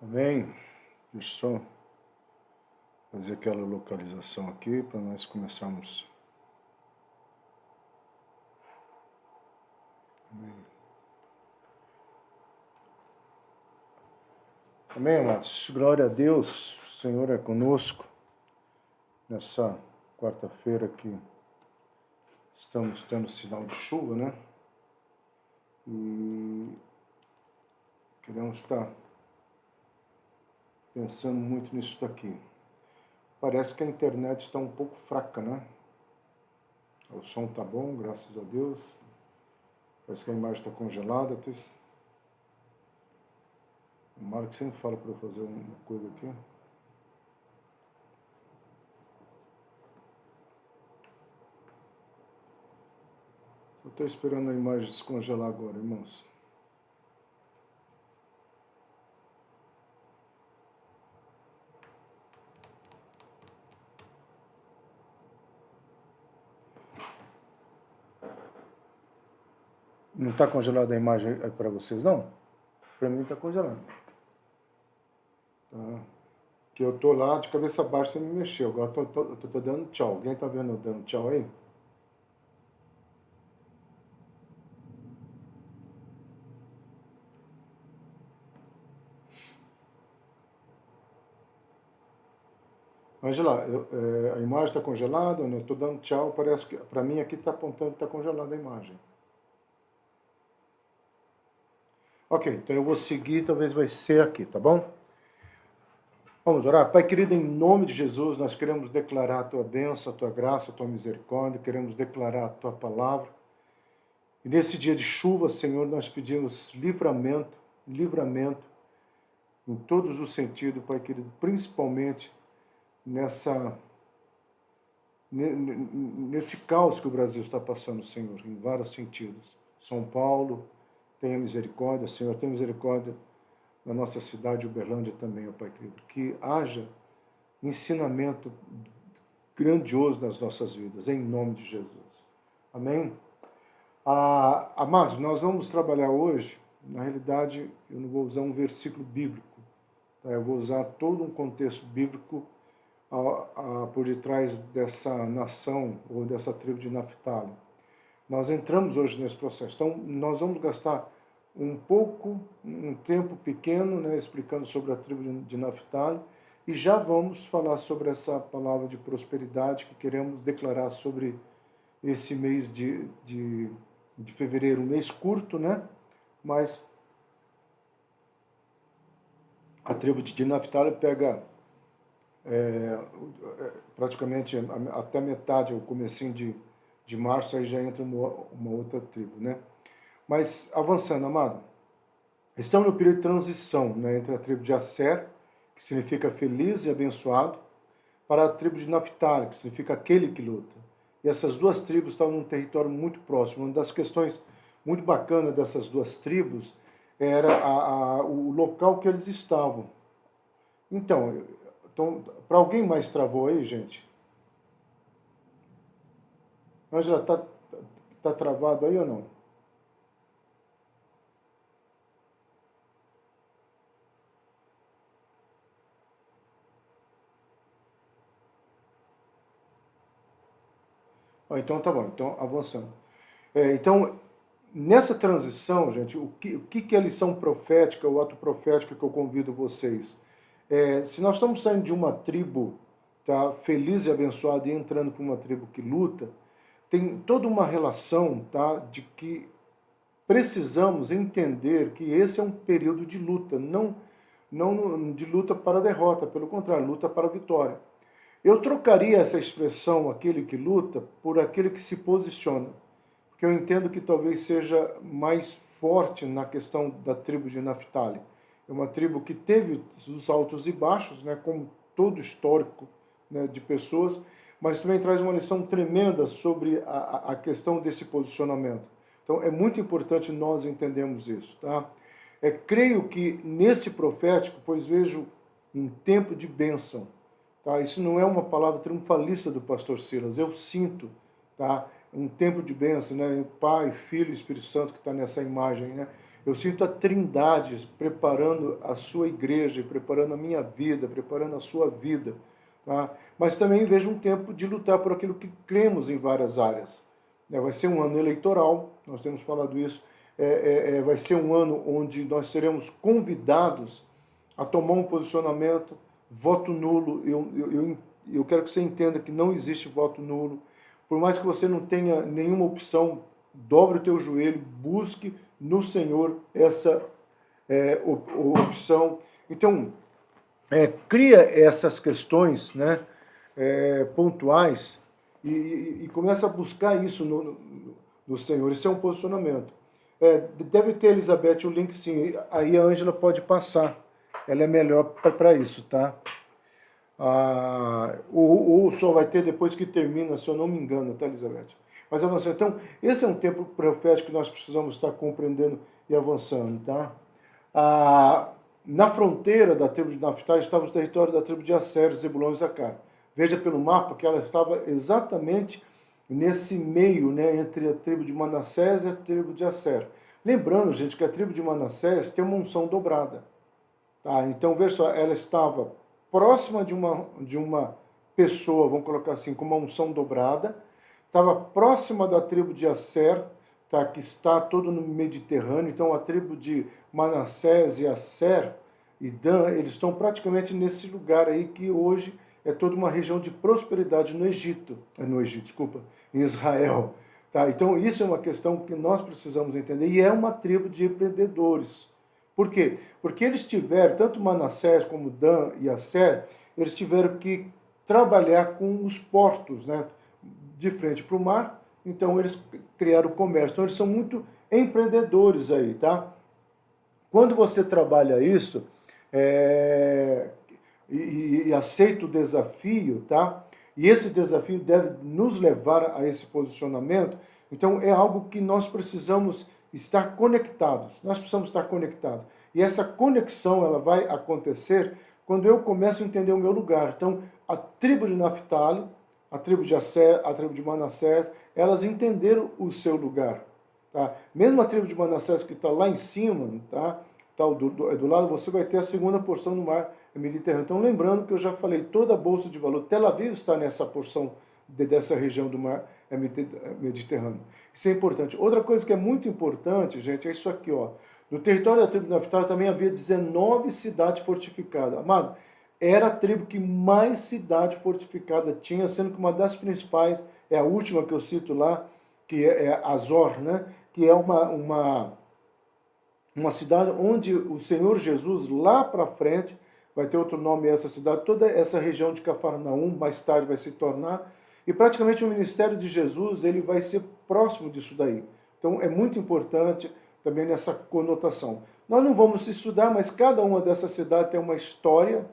Amém? Deixa eu só fazer aquela localização aqui para nós começarmos. Amém. Amém, amados? Glória a Deus, o Senhor é conosco nessa quarta-feira que estamos tendo sinal de chuva, né? E queremos estar pensando muito nisso daqui. Parece que a internet está um pouco fraca, né? O som tá bom, graças a Deus. Parece que a imagem está congelada. O Marco sempre fala para eu fazer uma coisa aqui. Eu estou esperando a imagem descongelar agora, irmãos. Não está congelada a imagem para vocês, não? Para mim está congelada. Tá. Que eu tô lá de cabeça baixa sem me mexer. Agora eu tô dando tchau. Alguém tá vendo eu dando tchau aí? Angela, a imagem está congelada, eu estou dando tchau, parece que para mim aqui está apontando que está congelada a imagem. Ok, então eu vou seguir, talvez vai ser aqui, tá bom? Vamos orar. Pai querido, em nome de Jesus, nós queremos declarar a tua bênção, a tua graça, a tua misericórdia, queremos declarar a tua palavra. E nesse dia de chuva, Senhor, nós pedimos livramento em todos os sentidos, Pai querido, principalmente nesse caos que o Brasil está passando, Senhor, em vários sentidos. São Paulo, tenha misericórdia, Senhor, tenha misericórdia na nossa cidade, Uberlândia também, ó Pai querido. Que haja ensinamento grandioso nas nossas vidas, em nome de Jesus. Amém? Amados, nós vamos trabalhar hoje, na realidade, eu não vou usar um versículo bíblico, tá? Eu vou usar todo um contexto bíblico por detrás dessa nação ou dessa tribo de Naftali. Nós entramos hoje nesse processo, então nós vamos gastar um tempo pequeno, né, explicando sobre a tribo de Naftali, e já vamos falar sobre essa palavra de prosperidade que queremos declarar sobre esse mês de fevereiro, um mês curto, né? Mas a tribo de Naftali pega praticamente até metade, o comecinho de março, aí já entra uma outra tribo, né? Mas avançando, amado, estamos no período de transição, né, entre a tribo de Asser, que significa feliz e abençoado, para a tribo de Naftali, que significa aquele que luta. E essas duas tribos estavam num território muito próximo. Uma das questões muito bacanas dessas duas tribos era o local que eles estavam. Então para alguém mais travou aí, gente? Angela, tá travado aí ou não? Então tá bom, então avançando. Então, nessa transição, gente, o que é a lição profética, o ato profético que eu convido vocês? Se nós estamos saindo de uma tribo, tá, feliz e abençoada e entrando para uma tribo que luta, tem toda uma relação, tá, de que precisamos entender que esse é um período de luta, não de luta para a derrota, pelo contrário, luta para a vitória. Eu trocaria essa expressão, aquele que luta, por aquele que se posiciona, porque eu entendo que talvez seja mais forte na questão da tribo de Naftali. É uma tribo que teve os altos e baixos, né, como todo histórico, né, de pessoas, mas também traz uma lição tremenda sobre a questão desse posicionamento. Então é muito importante nós entendermos isso, tá? Creio que nesse profético, pois vejo um tempo de bênção, tá? Isso não é uma palavra triunfalista do pastor Silas, eu sinto, tá? Um tempo de bênção, né? Pai, Filho e Espírito Santo que está nessa imagem, né? Eu sinto a Trindade preparando a sua igreja, preparando a minha vida, preparando a sua vida. Tá? Mas também vejo um tempo de lutar por aquilo que cremos em várias áreas. Vai ser um ano eleitoral, nós temos falado isso, vai ser um ano onde nós seremos convidados a tomar um posicionamento, voto nulo. Eu quero que você entenda que não existe voto nulo. Por mais que você não tenha nenhuma opção, dobre o teu joelho, busque no Senhor essa opção. Então, cria essas questões, né, pontuais e começa a buscar isso no Senhor. Isso é um posicionamento. Deve ter, Elizabeth, o link sim. Aí a Ângela pode passar. Ela é melhor para isso, tá? Ou só vai ter depois que termina, se eu não me engano, tá, Elizabeth? Mas avançando. Então, esse é um tempo profético que nós precisamos estar compreendendo e avançando, tá? Na fronteira da tribo de Naftali estava o território da tribo de Asser, Zebulon e Zacar. Veja pelo mapa que ela estava exatamente nesse meio, né, entre a tribo de Manassés e a tribo de Asser. Lembrando, gente, que a tribo de Manassés tem uma unção dobrada. Tá? Então, veja só, ela estava próxima de uma pessoa, vamos colocar assim, com uma unção dobrada, estava próxima da tribo de Asser, tá? Que está todo no Mediterrâneo. Então, a tribo de Manassés e Asser e Dan, eles estão praticamente nesse lugar aí que hoje é toda uma região de prosperidade no Egito, em Israel. Tá? Então, isso é uma questão que nós precisamos entender, e é uma tribo de empreendedores. Por quê? Porque eles tiveram, tanto Manassés como Dan e Asser, eles tiveram que trabalhar com os portos, né, de frente para o mar. Então, eles criaram o comércio. Então, eles são muito empreendedores aí, tá? Quando você trabalha isso e aceita o desafio, tá? E esse desafio deve nos levar a esse posicionamento. Então, é algo que nós precisamos estar conectados. Nós precisamos estar conectados. E essa conexão, ela vai acontecer quando eu começo a entender o meu lugar. Então, a tribo de Naftali, a tribo de Asser, a tribo de Manassés, elas entenderam o seu lugar. Tá? Mesmo a tribo de Manassés que está lá em cima, tá? Do lado, você vai ter a segunda porção do mar Mediterrâneo. Então, lembrando que eu já falei, toda a Bolsa de Valor, Tel Aviv está nessa porção dessa região do mar Mediterrâneo. Isso é importante. Outra coisa que é muito importante, gente, é isso aqui, ó. No território da tribo de Naftali também havia 19 cidades fortificadas. Amado, era a tribo que mais cidade fortificada tinha, sendo que uma das principais, é a última que eu cito lá, que é Azor, né? Que é uma cidade onde o Senhor Jesus, lá para frente, vai ter outro nome essa cidade, toda essa região de Cafarnaum, mais tarde vai se tornar, e praticamente o ministério de Jesus, ele vai ser próximo disso daí. Então, é muito importante também nessa conotação. Nós não vamos estudar, mas cada uma dessas cidades tem uma história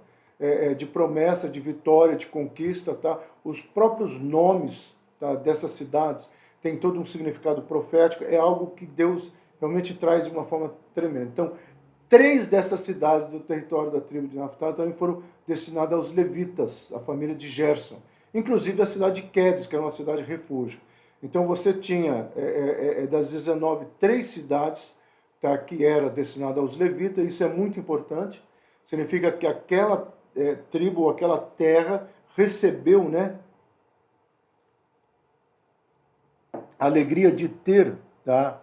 de promessa, de vitória, de conquista, tá? Os próprios nomes, tá, dessas cidades têm todo um significado profético, é algo que Deus realmente traz de uma forma tremenda. Então, 3 dessas cidades do território da tribo de Naftali também foram destinadas aos levitas, a família de Gerson. Inclusive a cidade de Quedes, que era uma cidade refúgio. Então você tinha, das 19, 3 cidades, tá, que era destinada aos levitas. Isso é muito importante. Significa que aquela tribo, ou aquela terra, recebeu, né, a alegria de ter, tá,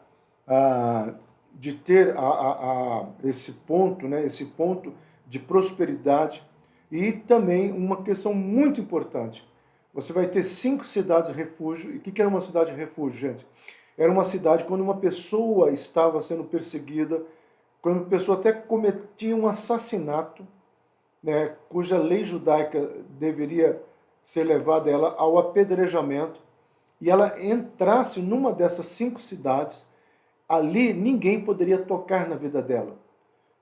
esse ponto, né, esse ponto de prosperidade. E também uma questão muito importante, você vai ter 5 cidades refúgio. E o que era uma cidade refúgio, gente? Era uma cidade quando uma pessoa estava sendo perseguida, quando a pessoa até cometia um assassinato, né, cuja lei judaica deveria ser levada ela ao apedrejamento, e ela entrasse numa dessas 5 cidades, ali ninguém poderia tocar na vida dela.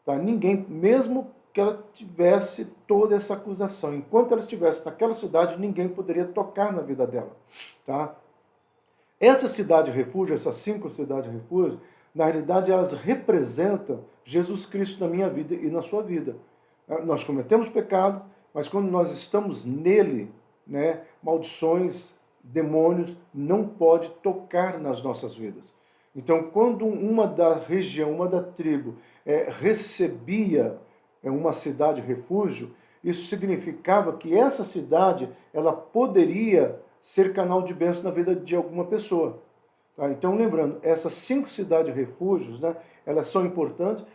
Tá? Ninguém, mesmo que ela tivesse toda essa acusação. Enquanto ela estivesse naquela cidade, ninguém poderia tocar na vida dela. Tá? Essa cidade refúgio, essas 5 cidades refúgio, na realidade elas representam Jesus Cristo na minha vida e na sua vida. Nós cometemos pecado, mas quando nós estamos nele, né, maldições, demônios, não pode tocar nas nossas vidas. Então, quando uma da região, uma da tribo, recebia uma cidade refúgio, isso significava que essa cidade ela poderia ser canal de bênção na vida de alguma pessoa. Tá? Então, lembrando, essas 5 cidades refúgios, né, elas são importantes.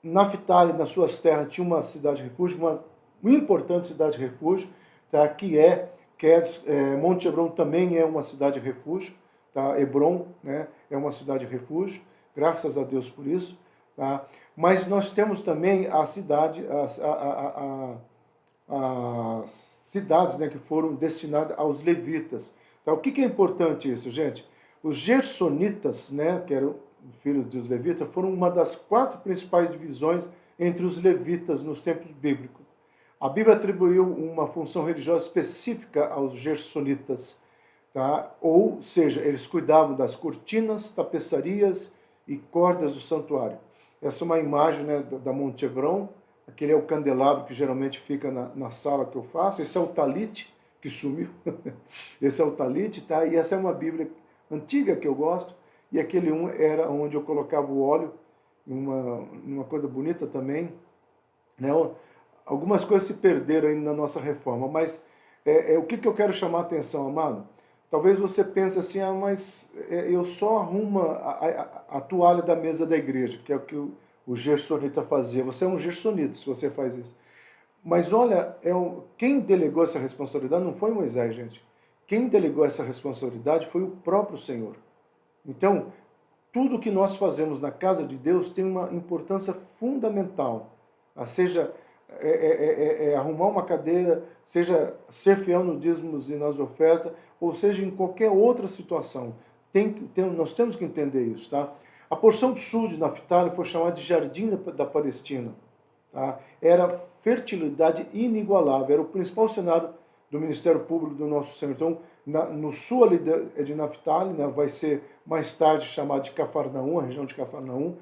Naftali, nas suas terras, tinha uma cidade refúgio, uma importante cidade refúgio, tá, que é Monte Hebron também é uma cidade refúgio, tá? Hebron, né, é uma cidade refúgio, graças a Deus por isso. Tá? Mas nós temos também a cidade, as cidades, né, que foram destinadas aos levitas. Tá? O que é importante isso, gente? Os gersonitas, né, que eram filhos dos levitas, foram uma das 4 principais divisões entre os levitas nos tempos bíblicos. A Bíblia atribuiu uma função religiosa específica aos gersonitas, tá? Ou seja, eles cuidavam das cortinas, tapeçarias e cordas do santuário. Essa é uma imagem, né, da Monte Hebron. Aquele é o candelabro que geralmente fica na sala que eu faço. Esse é o talite, que sumiu. Esse é o talite, tá? E essa é uma Bíblia antiga que eu gosto. E aquele era onde eu colocava o óleo, uma coisa bonita também. Né? Algumas coisas se perderam ainda na nossa reforma, mas o que eu quero chamar a atenção, amado? Talvez você pense assim, mas eu só arrumo a toalha da mesa da igreja, que é o que o gersonita fazia. Você é um gersonita se você faz isso. Mas olha, quem delegou essa responsabilidade não foi Moisés, gente. Quem delegou essa responsabilidade foi o próprio Senhor. Então, tudo que nós fazemos na casa de Deus tem uma importância fundamental. Seja arrumar uma cadeira, seja ser fiel no dízimos e nas ofertas, ou seja, em qualquer outra situação. Nós temos que entender isso, tá? A porção sul de Naftali foi chamada de Jardim da Palestina. Tá? Era fertilidade inigualável, era o principal cenário do Ministério Público do nosso Senhor. Então, no sul ali de Naftali, né, vai ser mais tarde chamado de Cafarnaum, a região de Cafarnaum.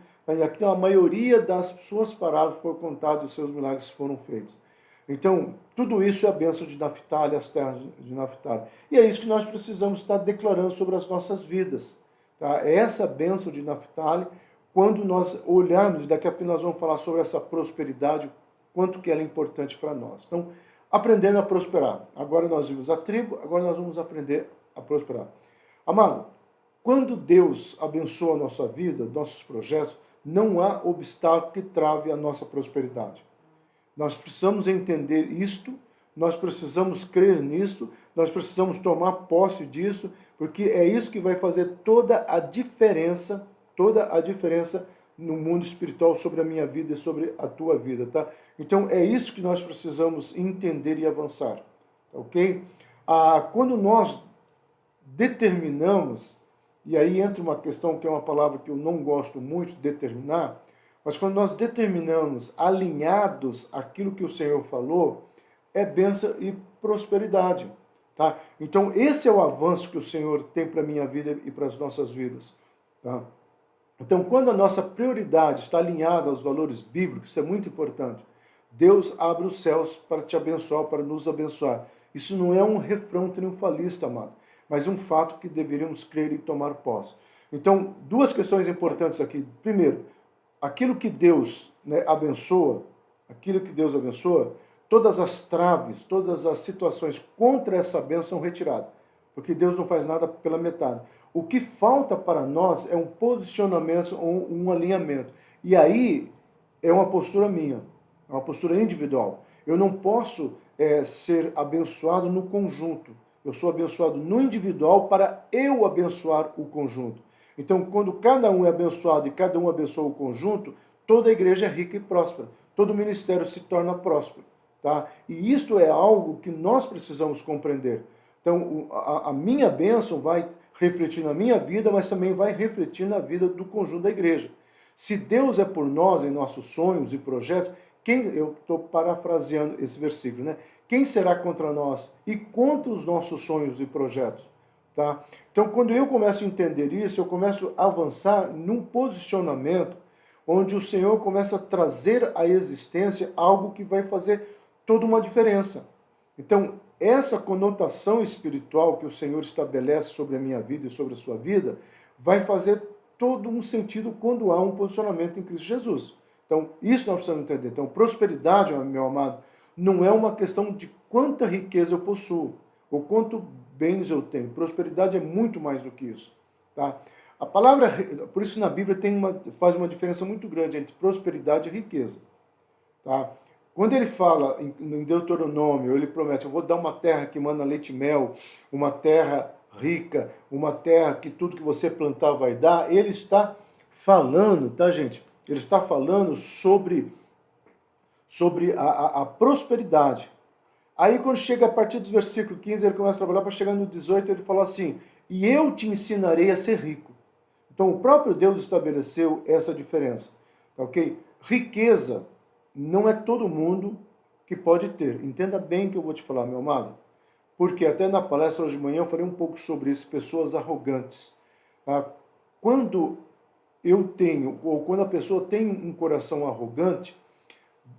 Aqui a maioria das suas palavras foi contada e os seus milagres foram feitos. Então, tudo isso é a bênção de Naftali, as terras de Naftali. E é isso que nós precisamos estar declarando sobre as nossas vidas. Tá? É essa bênção de Naftali, quando nós olharmos, daqui a pouco nós vamos falar sobre essa prosperidade, quanto que ela é importante para nós. Então, aprendendo a prosperar. Agora nós vimos a tribo, agora nós vamos aprender a prosperar. Amado, quando Deus abençoa a nossa vida, nossos projetos, não há obstáculo que trave a nossa prosperidade. Nós precisamos entender isto, nós precisamos crer nisto, nós precisamos tomar posse disso, porque é isso que vai fazer toda a diferença no mundo espiritual sobre a minha vida e sobre a tua vida, tá? Então é isso que nós precisamos entender e avançar, tá, ok? Quando nós determinamos, e aí entra uma questão que é uma palavra que eu não gosto muito, determinar, mas quando nós determinamos alinhados àquilo que o Senhor falou, é bênção e prosperidade, tá? Então esse é o avanço que o Senhor tem para a minha vida e para as nossas vidas, tá? Então, quando a nossa prioridade está alinhada aos valores bíblicos, isso é muito importante. Deus abre os céus para te abençoar, para nos abençoar. Isso não é um refrão triunfalista, amado, mas um fato que deveríamos crer e tomar posse. Então, 2 questões importantes aqui. Primeiro, aquilo que Deus, né, abençoa, todas as traves, todas as situações contra essa bênção são retiradas, porque Deus não faz nada pela metade. O que falta para nós é um posicionamento, um alinhamento. E aí é uma postura minha, é uma postura individual. Eu não posso ser abençoado no conjunto. Eu sou abençoado no individual para eu abençoar o conjunto. Então, quando cada um é abençoado e cada um abençoa o conjunto, toda a igreja é rica e próspera. Todo ministério se torna próspero. Tá? E isto é algo que nós precisamos compreender. Então, a minha bênção vai refletir na minha vida, mas também vai refletir na vida do conjunto da igreja. Se Deus é por nós em nossos sonhos e projetos, eu estou parafraseando esse versículo, né? Quem será contra nós e contra os nossos sonhos e projetos? Tá? Então, quando eu começo a entender isso, eu começo a avançar num posicionamento onde o Senhor começa a trazer à existência algo que vai fazer toda uma diferença. Então, essa conotação espiritual que o Senhor estabelece sobre a minha vida e sobre a sua vida vai fazer todo um sentido quando há um posicionamento em Cristo Jesus. Então, isso nós precisamos entender. Então, prosperidade, meu amado, não é uma questão de quanta riqueza eu possuo, ou quanto bens eu tenho. Prosperidade é muito mais do que isso. Tá? A palavra, por isso que na Bíblia faz uma diferença muito grande entre prosperidade e riqueza. Tá? Quando ele fala em Deuteronômio, ele promete, eu vou dar uma terra que manda leite e mel, uma terra rica, uma terra que tudo que você plantar vai dar, ele está falando, tá, gente? Ele está falando sobre a prosperidade. Aí quando chega a partir do versículo 15, ele começa a trabalhar para chegar no 18, ele fala assim, e eu te ensinarei a ser rico. Então o próprio Deus estabeleceu essa diferença, tá ok? Riqueza não é todo mundo que pode ter. Entenda bem o que eu vou te falar, meu amado. Porque até na palestra hoje de manhã eu falei um pouco sobre isso, pessoas arrogantes. Tá? Quando eu tenho, ou quando a pessoa tem um coração arrogante,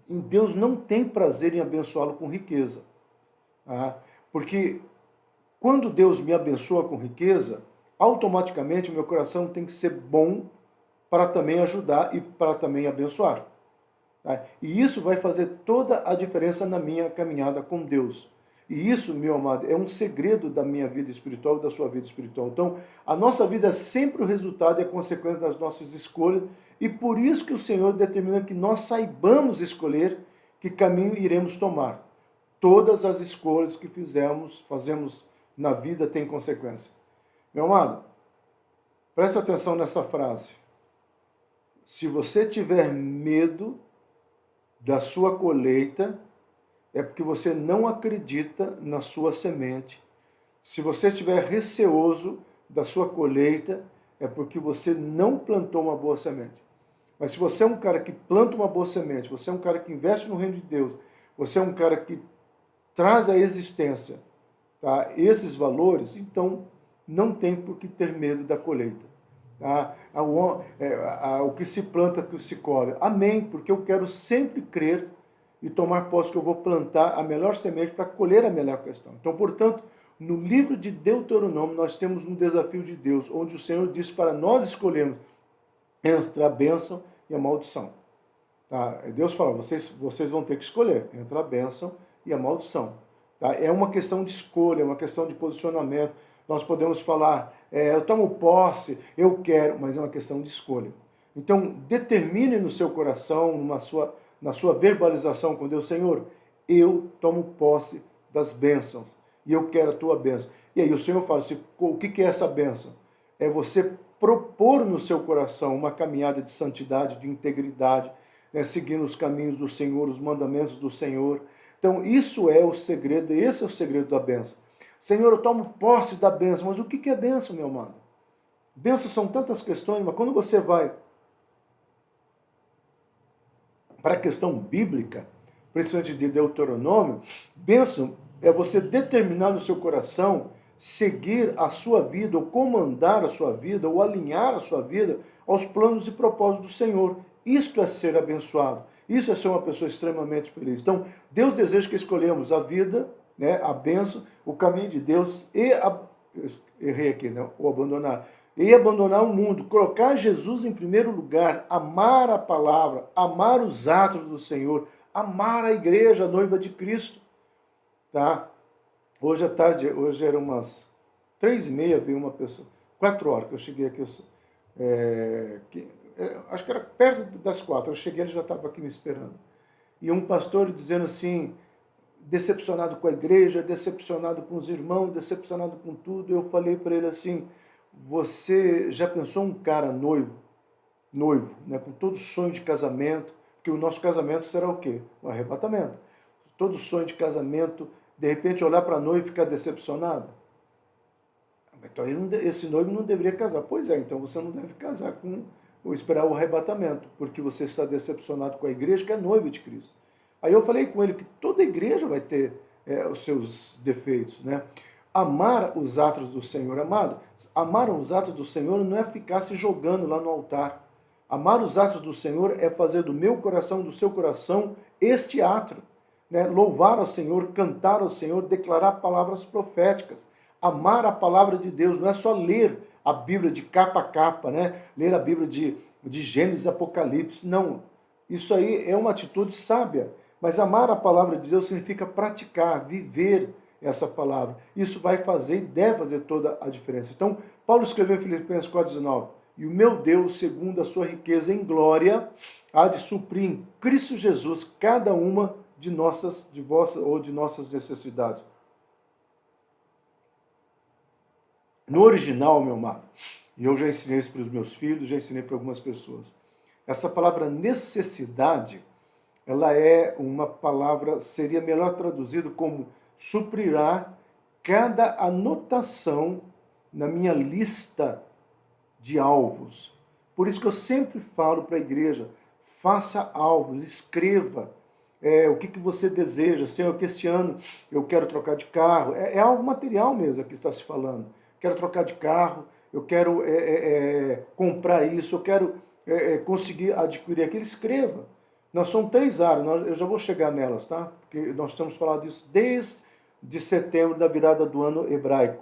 Deus não tem prazer em abençoá-lo com riqueza. Tá? Porque quando Deus me abençoa com riqueza, automaticamente o meu coração tem que ser bom para também ajudar e para também abençoar. Tá? E isso vai fazer toda a diferença na minha caminhada com Deus. E isso, meu amado, é um segredo da minha vida espiritual e da sua vida espiritual. Então, a nossa vida é sempre o resultado e a consequência das nossas escolhas, e por isso que o Senhor determina que nós saibamos escolher que caminho iremos tomar. Todas as escolhas que fazemos na vida têm consequência. Meu amado, preste atenção nessa frase. Se você tiver medo da sua colheita, é porque você não acredita na sua semente. Se você estiver receoso da sua colheita, é porque você não plantou uma boa semente. Mas se você é um cara que planta uma boa semente, você é um cara que investe no reino de Deus, você é um cara que traz à existência, tá, esses valores, então não tem por que ter medo da colheita. Tá? O que se planta, que se colhe. Amém, porque eu quero sempre crer e tomar posse que eu vou plantar a melhor semente para colher a melhor questão. Então, portanto, no livro de Deuteronômio, nós temos um desafio de Deus, onde o Senhor diz para nós escolhermos entre a bênção e a maldição. Tá? Deus fala, vocês vão ter que escolher entre a bênção e a maldição. Tá? É uma questão de escolha, é uma questão de posicionamento. Nós podemos falar, eu tomo posse, eu quero, mas é uma questão de escolha. Então, determine no seu coração, na sua verbalização com Deus, Senhor, eu tomo posse das bênçãos e eu quero a tua bênção. E aí o Senhor fala assim, o que é essa bênção? É você propor no seu coração uma caminhada de santidade, de integridade, né, seguindo os caminhos do Senhor, os mandamentos do Senhor. Então, isso é o segredo, esse é o segredo da bênção. Senhor, eu tomo posse da bênção, mas o que é bênção, meu amado? Bênçãos são tantas questões, mas quando você vai para a questão bíblica, principalmente de Deuteronômio, bênção é você determinar no seu coração seguir a sua vida, ou comandar a sua vida, ou alinhar a sua vida aos planos e propósitos do Senhor. Isto é ser abençoado. Isso é ser uma pessoa extremamente feliz. Então, Deus deseja que escolhemos a vida, né, a bênção, o caminho de Deus errei aqui, né, o abandonar. E abandonar o mundo, colocar Jesus em primeiro lugar, amar a palavra, amar os atos do Senhor, amar a igreja, a noiva de Cristo. Tá? Hoje à tarde, hoje eram umas 3h30, veio uma pessoa, 4 horas que eu cheguei aqui, acho que era perto das 4, eu cheguei, ele já estava aqui me esperando. E um pastor dizendo assim, decepcionado com a igreja, decepcionado com os irmãos, decepcionado com tudo, eu falei para ele assim, você já pensou um cara noivo, né, com todo sonho de casamento, porque o nosso casamento será o quê? O arrebatamento. Todo sonho de casamento, de repente olhar para a noiva e ficar decepcionado. Então esse noivo não deveria casar. Pois é, então você não deve casar ou esperar o arrebatamento, porque você está decepcionado com a igreja, que é noiva de Cristo. Aí eu falei com ele que toda igreja vai ter os seus defeitos, né? Amar os atos do Senhor, amado, amar os atos do Senhor não é ficar se jogando lá no altar. Amar os atos do Senhor é fazer do meu coração, do seu coração, este ato. Né? Louvar ao Senhor, cantar ao Senhor, declarar palavras proféticas. Amar a palavra de Deus, não é só ler a Bíblia de capa a capa, né? Ler a Bíblia de Gênesis e Apocalipse. Não, isso aí é uma atitude sábia. Mas amar a palavra de Deus significa praticar, viver essa palavra. Isso vai fazer e deve fazer toda a diferença. Então, Paulo escreveu em Filipenses 4,19: e o meu Deus, segundo a sua riqueza em glória, há de suprir em Cristo Jesus cada uma de nossas necessidades. No original, meu amado, e eu já ensinei isso para os meus filhos, já ensinei para algumas pessoas, essa palavra necessidade, ela é uma palavra, seria melhor traduzido como suprirá cada anotação na minha lista de alvos. Por isso que eu sempre falo para a igreja, faça alvos, escreva o que você deseja. Senhor, que esse ano eu quero trocar de carro. É algo material mesmo aqui está se falando. Quero trocar de carro, eu quero comprar isso, eu quero conseguir adquirir aquilo. Escreva. Nós somos 3 áreas, eu já vou chegar nelas, tá? Porque nós estamos falando disso desde setembro, da virada do ano hebraico.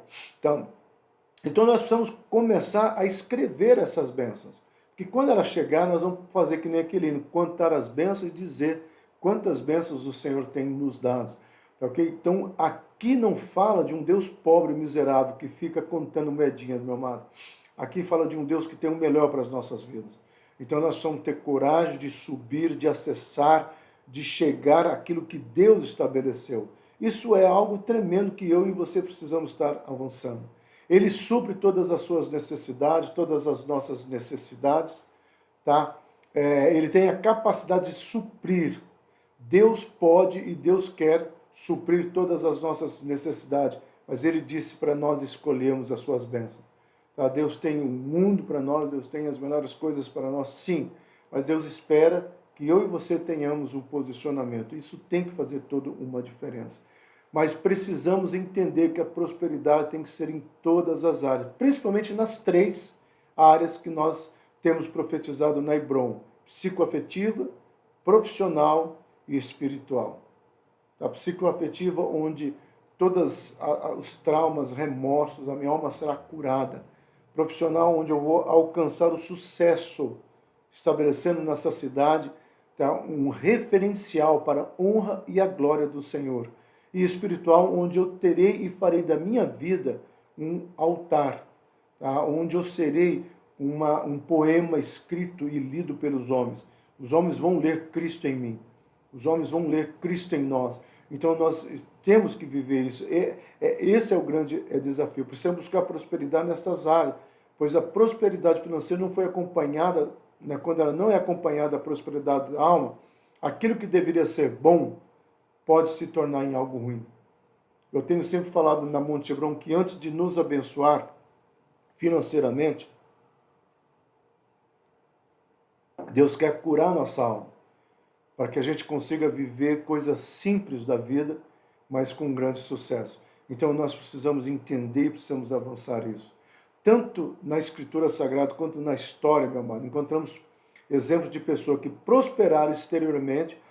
Então nós precisamos começar a escrever essas bênçãos. Porque quando ela chegar, nós vamos fazer que nem aquele hino, contar as bênçãos e dizer quantas bênçãos o Senhor tem nos dado. Okay? Então aqui não fala de um Deus pobre e miserável que fica contando moedinhas, meu amado. Aqui fala de um Deus que tem o melhor para as nossas vidas. Então nós precisamos ter coragem de subir, de acessar, de chegar àquilo que Deus estabeleceu. Isso é algo tremendo que eu e você precisamos estar avançando. Ele supre todas as suas necessidades, todas as nossas necessidades, tá? Ele tem a capacidade de suprir. Deus pode e Deus quer suprir todas as nossas necessidades, mas Ele disse para nós escolhermos as suas bênçãos. Tá? Deus tem um mundo para nós, Deus tem as melhores coisas para nós, sim, mas Deus espera que eu e você tenhamos um posicionamento. Isso tem que fazer toda uma diferença. Mas precisamos entender que a prosperidade tem que ser em todas as áreas, principalmente nas 3 áreas que nós temos profetizado na Hebron: psicoafetiva, profissional e espiritual. A psicoafetiva, onde todos os traumas, remorsos, a minha alma será curada. Profissional, onde eu vou alcançar o sucesso, estabelecendo nessa cidade um referencial para a honra e a glória do Senhor. E espiritual, onde eu terei e farei da minha vida um altar, tá? Onde eu serei um poema escrito e lido pelos homens. Os homens vão ler Cristo em mim, os homens vão ler Cristo em nós. Então nós temos que viver isso. Esse é o grande desafio. Precisamos buscar prosperidade nessas áreas, pois a prosperidade financeira não foi acompanhada, né, quando ela não é acompanhada da prosperidade da alma, aquilo que deveria ser bom pode se tornar em algo ruim. Eu tenho sempre falado na Monte Hebron que antes de nos abençoar financeiramente, Deus quer curar nossa alma, para que a gente consiga viver coisas simples da vida, mas com grande sucesso. Então nós precisamos entender e precisamos avançar isso. Tanto na Escritura Sagrada quanto na história, meu amado, encontramos exemplos de pessoas que prosperaram exteriormente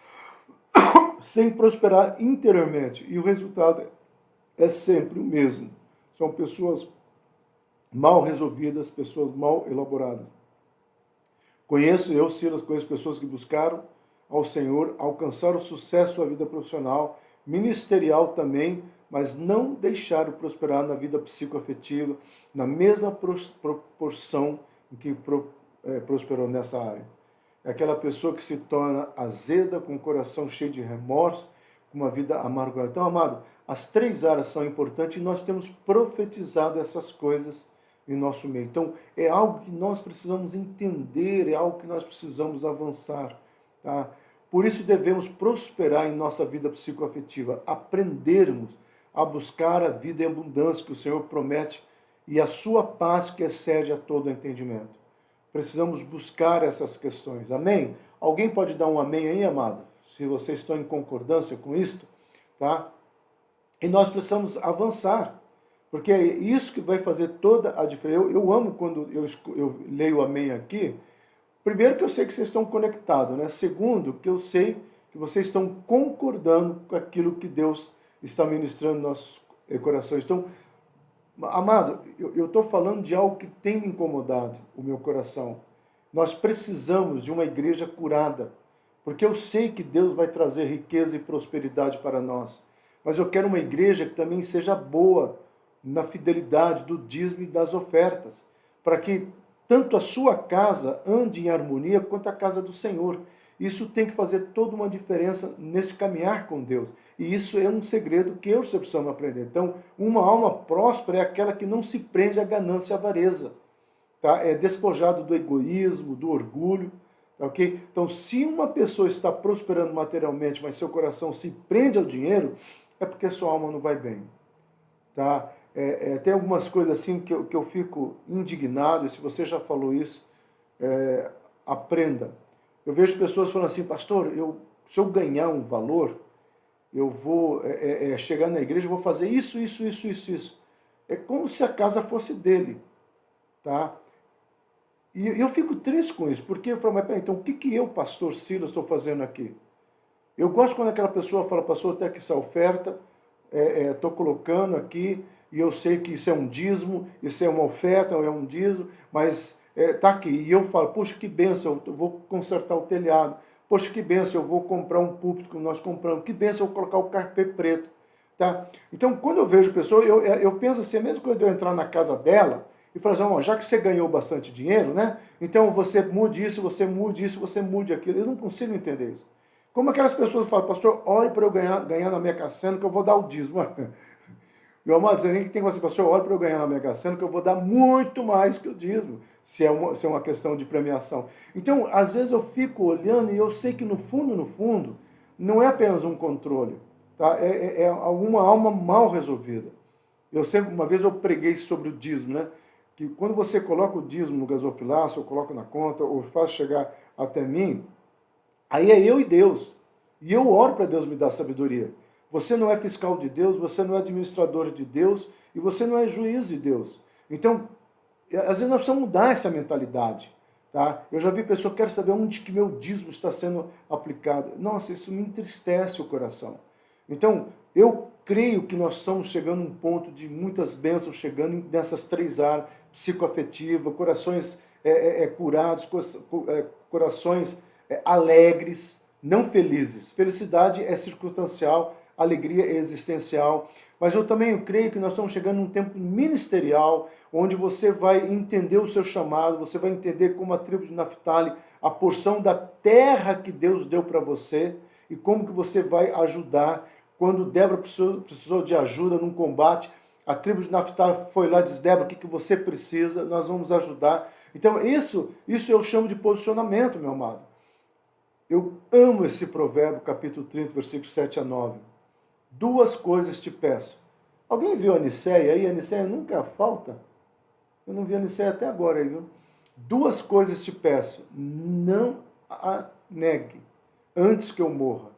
sem prosperar interiormente. E o resultado é sempre o mesmo. São pessoas mal resolvidas, pessoas mal elaboradas. Silas, conheço pessoas que buscaram ao Senhor, alcançaram o sucesso da vida profissional, ministerial também, mas não deixaram prosperar na vida psicoafetiva, na mesma proporção em que prosperou nessa área. É aquela pessoa que se torna azeda, com o coração cheio de remorso, com uma vida amargurada. Então, amado, as 3 áreas são importantes e nós temos profetizado essas coisas em nosso meio. Então, é algo que nós precisamos entender, é algo que nós precisamos avançar. Tá? Por isso devemos prosperar em nossa vida psicoafetiva, aprendermos a buscar a vida em abundância que o Senhor promete e a sua paz que excede a todo entendimento. Precisamos buscar essas questões. Amém? Alguém pode dar um amém aí, amado? Se vocês estão em concordância com isto, tá? E nós precisamos avançar, porque é isso que vai fazer toda a diferença. Eu amo quando eu leio o amém aqui. Primeiro, que eu sei que vocês estão conectados, né? Segundo, que eu sei que vocês estão concordando com aquilo que Deus está ministrando nos nossos corações. Então, Amado, eu estou falando de algo que tem me incomodado o meu coração. Nós precisamos de uma igreja curada, porque eu sei que Deus vai trazer riqueza e prosperidade para nós. Mas eu quero uma igreja que também seja boa na fidelidade do dízimo e das ofertas, para que tanto a sua casa ande em harmonia quanto a casa do Senhor. Isso tem que fazer toda uma diferença nesse caminhar com Deus. E isso é um segredo que eu e você precisamos aprender. Então, uma alma próspera é aquela que não se prende à ganância e à avareza. Tá? É despojado do egoísmo, do orgulho. Tá, ok? Então, se uma pessoa está prosperando materialmente, mas seu coração se prende ao dinheiro, é porque sua alma não vai bem. Tá? Tem algumas coisas assim que eu fico indignado, e se você já falou isso, aprenda. Eu vejo pessoas falando assim, pastor, se eu ganhar um valor, eu vou chegar na igreja e vou fazer isso, isso, isso, isso, isso. É como se a casa fosse dele. Tá? E eu fico triste com isso, porque eu falo, mas peraí, então o que eu, pastor Silas, estou fazendo aqui? Eu gosto quando aquela pessoa fala, pastor, até que essa oferta, estou colocando aqui, e eu sei que isso é um dízimo, isso é uma oferta, é um dízimo, mas está aqui. E eu falo, poxa, que bênção, eu vou consertar o telhado. Poxa, que bênção, eu vou comprar um púlpito que nós compramos. Que bênção, eu vou colocar o carpê preto. Tá? Então, quando eu vejo pessoa, eu penso assim, mesmo quando eu entrar na casa dela, e falar assim, ó, já que você ganhou bastante dinheiro, né? Então você mude isso, você mude isso, você mude aquilo. Eu não consigo entender isso. Como aquelas pessoas falam, pastor, olhe para eu ganhar na Mega Sena que eu vou dar o dízimo. Meu amado, você nem tem que falar assim, pastor, olhe para eu ganhar na Mega Sena que eu vou dar muito mais que o dízimo, se é uma questão de premiação. Então, às vezes eu fico olhando e eu sei que no fundo, não é apenas um controle, tá? É alguma alma mal resolvida. Uma vez eu preguei sobre o dízimo, né? Que quando você coloca o dízimo no gasofilaço, ou coloca na conta, ou faz chegar até mim, aí é eu e Deus. E eu oro para Deus me dar sabedoria. Você não é fiscal de Deus, você não é administrador de Deus, e você não é juiz de Deus. Então, às vezes nós precisamos mudar essa mentalidade. Tá? Eu já vi pessoa que quer saber onde que meu dízimo está sendo aplicado. Nossa, isso me entristece o coração. Então, eu creio que nós estamos chegando a um ponto de muitas bênçãos chegando nessas três áreas, psicoafetiva, corações curados, corações alegres, não felizes. Felicidade é circunstancial, alegria é existencial. Mas eu também creio que nós estamos chegando num tempo ministerial, onde você vai entender o seu chamado, você vai entender como a tribo de Naftali, a porção da terra que Deus deu para você, e como que você vai ajudar. Quando Débora precisou de ajuda num combate, a tribo de Naftali foi lá e disse, Débora, o que você precisa? Nós vamos ajudar. Então isso eu chamo de posicionamento, meu amado. Eu amo esse provérbio, capítulo 30, versículos 7 a 9. Duas coisas te peço. Alguém viu a Aniceia aí? A Aniceia nunca falta. Eu não vi a Aniceia até agora aí, viu? Duas coisas te peço. Não a negue antes que eu morra.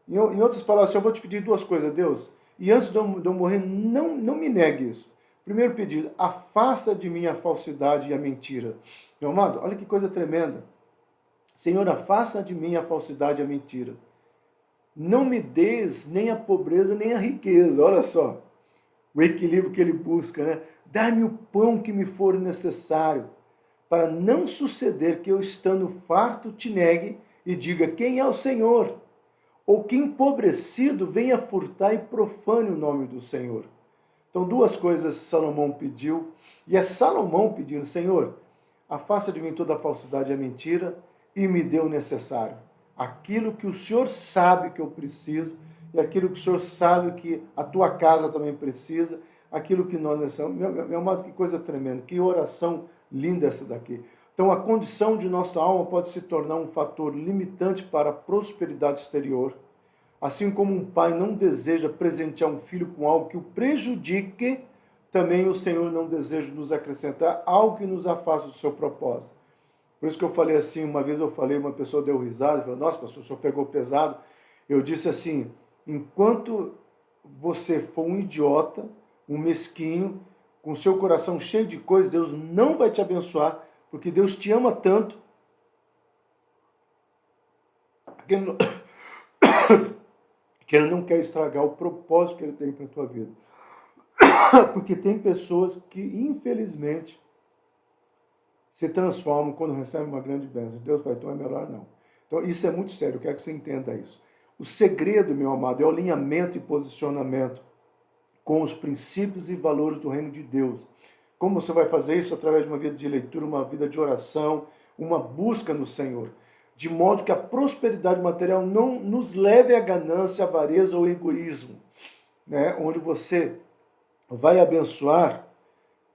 Em outras palavras, eu vou te pedir duas coisas, Deus. E antes de eu morrer, não me negue isso. Primeiro pedido, afasta de mim a falsidade e a mentira. Meu amado, olha que coisa tremenda. Senhor, afasta de mim a falsidade e a mentira. Não me des nem a pobreza nem a riqueza. Olha só, o equilíbrio que ele busca, né? Dá-me o pão que me for necessário, para não suceder que eu, estando farto, te negue e diga, quem é o Senhor? Ou que empobrecido venha furtar e profane o nome do Senhor. Então, duas coisas Salomão pediu, e é Salomão pedindo, Senhor, afasta de mim toda a falsidade e a mentira, e me dê o necessário. Aquilo que o Senhor sabe que eu preciso, e aquilo que o Senhor sabe que a tua casa também precisa, aquilo que nós necessitamos. Meu amado, que coisa tremenda, que oração linda essa daqui. Então, a condição de nossa alma pode se tornar um fator limitante para a prosperidade exterior. Assim como um pai não deseja presentear um filho com algo que o prejudique, também o Senhor não deseja nos acrescentar algo que nos afasta do seu propósito. Por isso que eu falei assim, uma vez eu falei, uma pessoa deu risada, falou, nossa, pastor, o senhor pegou pesado. Eu disse assim, enquanto você for um idiota, um mesquinho, com seu coração cheio de coisas, Deus não vai te abençoar, porque Deus te ama tanto, que Ele não quer estragar o propósito que Ele tem para a tua vida. Porque tem pessoas que, infelizmente, se transformam quando recebem uma grande bênção. Deus vai, então é melhor não. Então isso é muito sério, eu quero que você entenda isso. O segredo, meu amado, é o alinhamento e posicionamento com os princípios e valores do reino de Deus. Como você vai fazer isso? Através de uma vida de leitura, uma vida de oração, uma busca no Senhor. De modo que a prosperidade material não nos leve à ganância, avareza ou egoísmo, né? Onde você vai abençoar,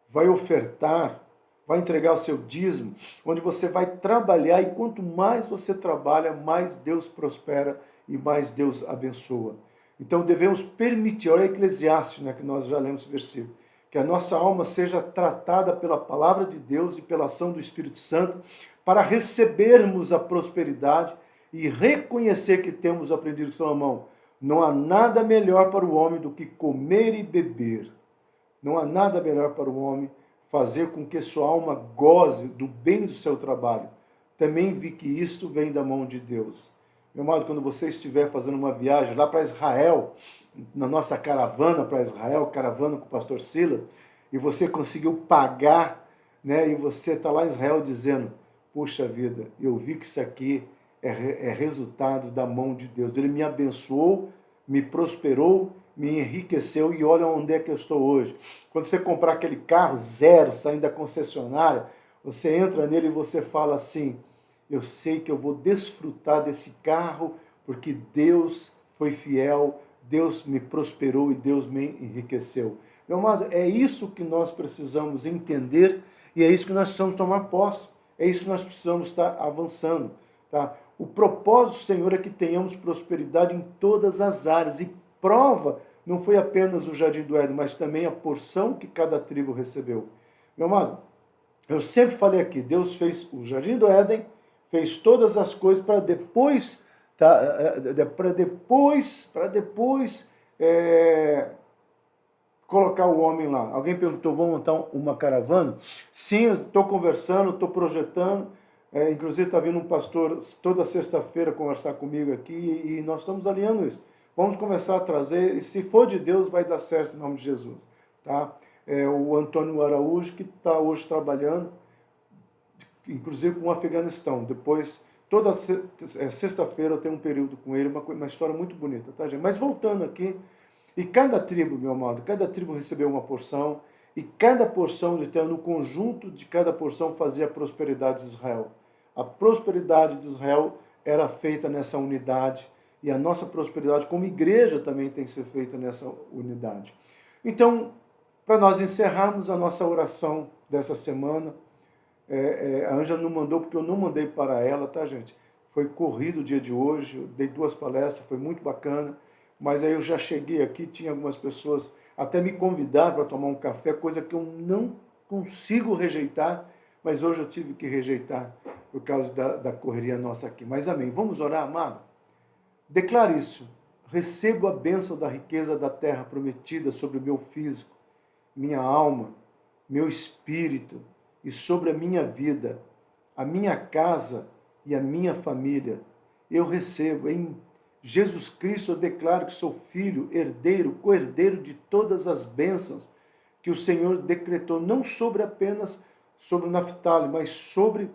vai ofertar, vai entregar o seu dízimo, onde você vai trabalhar e quanto mais você trabalha, mais Deus prospera e mais Deus abençoa. Então devemos permitir, olha Eclesiastes, né, que nós já lemos esse versículo, que a nossa alma seja tratada pela palavra de Deus e pela ação do Espírito Santo para recebermos a prosperidade e reconhecer que temos aprendido com Salomão. Não há nada melhor para o homem do que comer e beber. Não há nada melhor para o homem fazer com que sua alma goze do bem do seu trabalho. Também vi que isto vem da mão de Deus. Meu amado, quando você estiver fazendo uma viagem lá para Israel, na nossa caravana para Israel, caravana com o pastor Silas, e você conseguiu pagar, né? E você está lá em Israel dizendo, puxa vida, eu vi que isso aqui é resultado da mão de Deus. Ele me abençoou, me prosperou, me enriqueceu e olha onde é que eu estou hoje. Quando você comprar aquele carro zero, saindo da concessionária, você entra nele e você fala assim, eu sei que eu vou desfrutar desse carro porque Deus foi fiel, Deus me prosperou e Deus me enriqueceu. Meu amado, é isso que nós precisamos entender e é isso que nós precisamos tomar posse. É isso que nós precisamos estar avançando. Tá? O propósito do Senhor é que tenhamos prosperidade em todas as áreas e prova não foi apenas o Jardim do Éden, mas também a porção que cada tribo recebeu. Meu amado, eu sempre falei aqui, Deus fez o Jardim do Éden, fez todas as coisas para depois, colocar o homem lá. Alguém perguntou, vamos montar uma caravana? Sim, estou conversando, estou projetando. Inclusive está vindo um pastor toda sexta-feira conversar comigo aqui e nós estamos alinhando isso. Vamos começar a trazer, e se for de Deus, vai dar certo em nome de Jesus. Tá? O Antônio Araújo, que está hoje trabalhando, inclusive com o Afeganistão. Depois, toda sexta-feira eu tenho um período com ele, uma história muito bonita, tá, gente? Mas voltando aqui, e cada tribo, meu amado, cada tribo recebeu uma porção, e cada porção, no conjunto de cada porção, fazia a prosperidade de Israel. A prosperidade de Israel era feita nessa unidade, e a nossa prosperidade como igreja também tem que ser feita nessa unidade. Então, para nós encerrarmos a nossa oração dessa semana, a Ângela não mandou porque eu não mandei para ela, tá, gente? Foi corrido o dia de hoje, eu dei 2 palestras, foi muito bacana, mas aí eu já cheguei aqui, tinha algumas pessoas até me convidaram para tomar um café, coisa que eu não consigo rejeitar, mas hoje eu tive que rejeitar por causa da correria nossa aqui. Mas amém. Vamos orar, amado? Declare isso. Recebo a bênção da riqueza da terra prometida sobre o meu físico, minha alma, meu espírito e sobre a minha vida, a minha casa e a minha família. Eu recebo. Em Jesus Cristo eu declaro que sou filho, herdeiro, co-herdeiro de todas as bênçãos que o Senhor decretou, não sobre apenas sobre o Naftali, mas sobre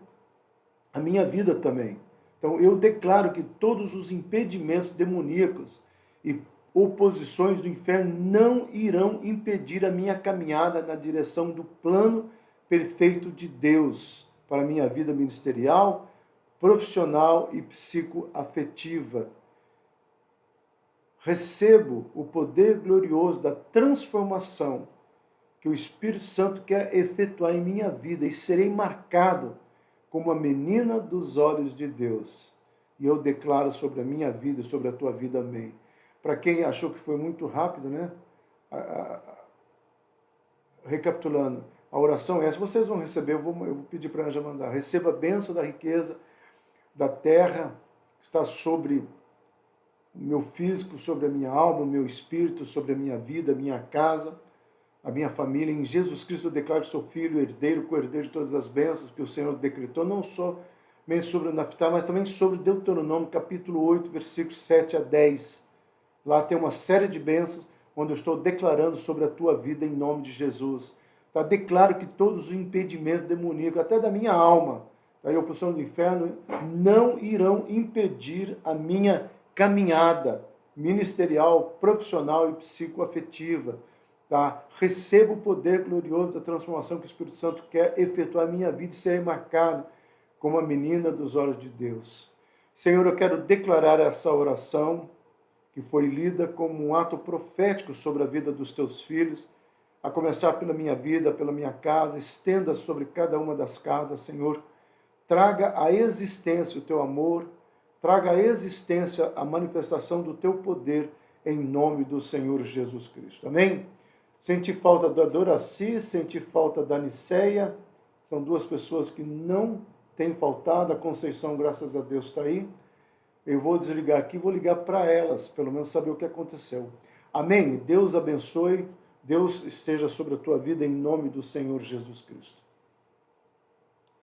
a minha vida também. Então, eu declaro que todos os impedimentos demoníacos e oposições do inferno não irão impedir a minha caminhada na direção do plano perfeito de Deus para a minha vida ministerial, profissional e psicoafetiva. Recebo o poder glorioso da transformação que o Espírito Santo quer efetuar em minha vida e serei marcado como a menina dos olhos de Deus. E eu declaro sobre a minha vida e sobre a tua vida, amém. Para quem achou que foi muito rápido, né? Recapitulando, a oração é essa, vocês vão receber, eu vou pedir para a Anja mandar. Receba a bênção da riqueza da terra, que está sobre o meu físico, sobre a minha alma, o meu espírito, sobre a minha vida, a minha casa, a minha família. Em Jesus Cristo eu declaro que sou filho, herdeiro, co-herdeiro de todas as bênçãos que o Senhor decretou, não só sobre o Naftali, mas também sobre Deuteronômio, capítulo 8, versículos 7 a 10. Lá tem uma série de bênçãos, onde eu estou declarando sobre a tua vida em nome de Jesus. Tá? Declaro que todos os impedimentos demoníacos, até da minha alma, tá? E a oposição do inferno, não irão impedir a minha caminhada ministerial, profissional e psicoafetiva. Tá? Recebo o poder glorioso da transformação que o Espírito Santo quer efetuar em minha vida e serei marcado como a menina dos olhos de Deus. Senhor, eu quero declarar essa oração que foi lida como um ato profético sobre a vida dos teus filhos, a começar pela minha vida, pela minha casa, estenda sobre cada uma das casas, Senhor. Traga à existência o teu amor, traga à existência a manifestação do teu poder em nome do Senhor Jesus Cristo. Amém? Senti falta da Doraci, senti falta da Niceia, são duas pessoas que não têm faltado, a Conceição, graças a Deus, está aí. Eu vou desligar aqui, vou ligar para elas, pelo menos saber o que aconteceu. Amém? Deus abençoe, Deus esteja sobre a tua vida em nome do Senhor Jesus Cristo.